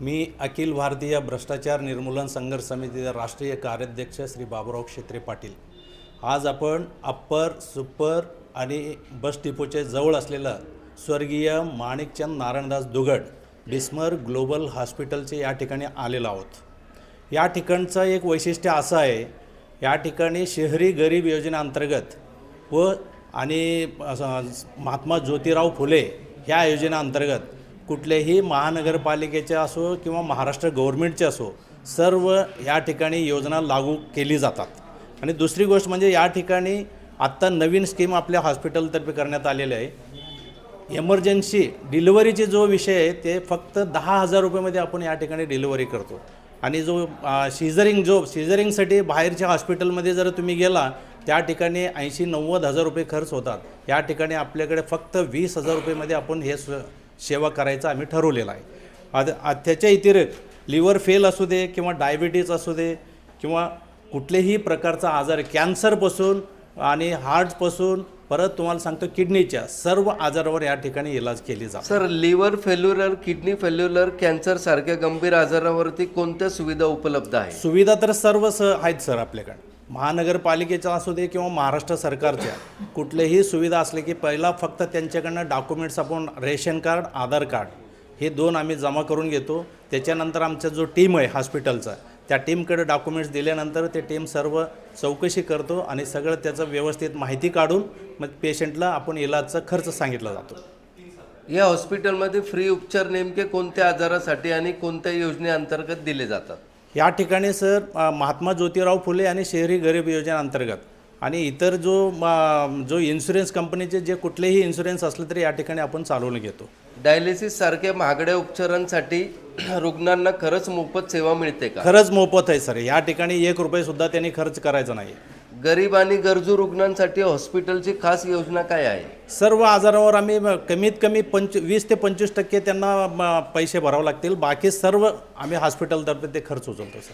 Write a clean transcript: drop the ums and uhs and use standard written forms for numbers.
मी अखिल भारतीय भ्रष्टाचार निर्मूलन संघर्ष समितीचे राष्ट्रीय कार्याध्यक्ष श्री बाबुराव क्षेत्रे पाटील। आज आपण अप्पर सुपर आणि बस डिपोचे जवळ असलेलं स्वर्गीय माणिकचंद नारायणदास दुगड बिस्मर ग्लोबल हॉस्पिटलचे या ठिकाणी आलेलो आहोत। या ठिकाणचं एक वैशिष्ट्य असं आहे, या ठिकाणी शहरी गरीब योजनेअंतर्गत व आणि महात्मा ज्योतिराव फुले ह्या योजनेअंतर्गत कुठलेही महानगरपालिकेचे असो किंवा महाराष्ट्र गव्हर्नमेंटचे असो सर्व या ठिकाणी योजना लागू केली जातात। आणि दुसरी गोष्ट म्हणजे या ठिकाणी आत्ता नवीन स्कीम आपल्या हॉस्पिटलतर्फे करण्यात आलेली आहे। इमर्जन्सी डिलिव्हरीचे जो विषय आहे ते फक्त 10,000 रुपयामध्ये आपण या ठिकाणी डिलिव्हरी करतो। आणि जो सिझरिंगसाठी बाहेरच्या हॉस्पिटलमध्ये जर तुम्ही गेला त्या ठिकाणी 80-90 हजार रुपये खर्च होतात। या ठिकाणी आपल्याकडे फक्त 20,000 रुपयेमध्ये आपण हे सेवा करायचं आम्ही ठरवलेलं आहे। त्याच्या व्यतिरिक्त लिव्हर फेल असू दे किंवा डायबिटीज असू दे किंवा कुठलेही प्रकारचा आजार कॅन्सरपासून आणि हार्टपासून परत तुम्हाला सांगतो किडनीच्या सर्व आजारावर या ठिकाणी इलाज केली जाते। सर, लिव्हर फेल्युलर, किडनी फेल्युलर, कॅन्सर सारख्या गंभीर आजारावरती कोणत्या सुविधा उपलब्ध आहेत? सुविधा तर सर्व आहेत सर आपल्याकडे। महानगरपालिकेचा असू दे किंवा महाराष्ट्र सरकारच्या कुठलेही सुविधा असले की पहिला फक्त त्यांच्याकडनं डॉक्युमेंट्स आपण रेशन कार्ड, आधार कार्ड हे 2 आम्ही जमा करून घेतो। त्याच्यानंतर आमचा जो टीम आहे हॉस्पिटलचा त्या टीमकडे डॉक्युमेंट्स दिल्यानंतर ते टीम सर्व चौकशी करतो आणि सगळं त्याचं व्यवस्थित माहिती काढून मग पेशंटला आपण इलाजचा खर्च सांगितला जातो। या हॉस्पिटलमध्ये फ्री उपचार नेमके कोणत्या आजारासाठी आणि कोणत्या योजनेअंतर्गत दिले जातात? या ठिकाणी सर महात्मा ज्योतिराव फुले आणि शहरी गरीब योजनेअंतर्गत आणि इतर जो इन्शुरन्स कंपनीचे जे कुठलेही इन्शुरन्स असले तरी या ठिकाणी आपण चालवून घेतो। डायलिसिस सारख्या महागड्या उपचारांसाठी रुग्णांना खरंच मोफत सेवा मिळते का? खरंच मोफत आहे सर। या ठिकाणी 1 रुपये सुद्धा त्यांनी खर्च करायचा नाही। गरीब आणि गरजू रुग्णांसाठी हॉस्पिटलची खास योजना काय आहे? सर्व आजारावर आम्ही कमीत कमी 20 ते 25% त्यांना पैसे भरावे लागतील। बाकी सर्व आम्ही हॉस्पिटलतर्फे ते खर्च उचलतो सर।